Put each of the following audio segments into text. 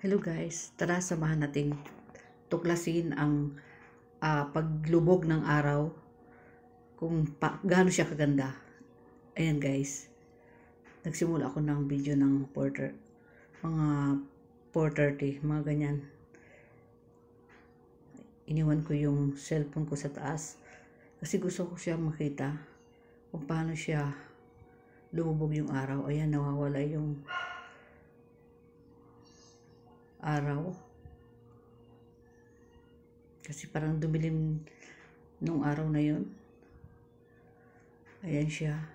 Hello guys, tara samahan natin tuklasin ang paglubog ng araw kung gaano siya kaganda. Ayan guys, nagsimula ako ng video ng mga 4:30, mga ganyan. Iniwan ko yung cellphone ko sa taas kasi gusto ko siya makita kung paano siya lumubog yung araw. Ayan, nawawala yung araw kasi parang dumilim nung araw na yun. Ayan siya.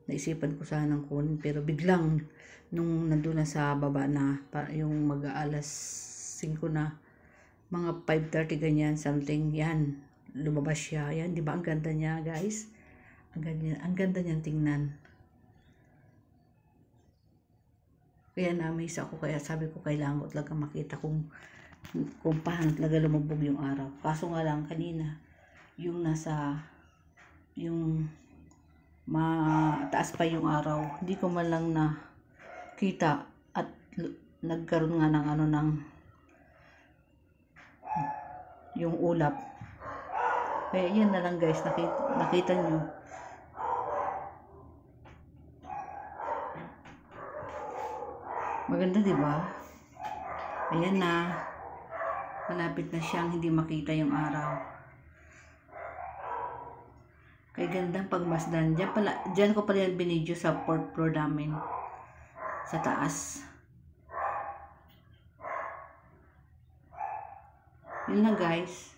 Naisipan ko sanang kunin pero biglang nung nandun na sa baba na yung mag-aalas 5 na, mga 5:30 ganyan something, yan lumabas siya. Yan, di ba ang ganda niya guys? Ang ganda niyang tingnan. Kaya na-amaze ako, kaya sabi ko kailangan ko talaga makita kung paano talaga lumubog yung araw. Kaso nga lang kanina, yung mataas pa yung araw, hindi ko man lang nakita at nagkaroon nga ng yung ulap. Kaya yan na lang guys, nakita nyo. Maganda, di ba? Ayan na. Malapit na siyang hindi makita yung araw. Kaya gandang pagmasdan. Diyan ko pala yung binidyo sa 4th floor namin. Sa taas. Yun na guys.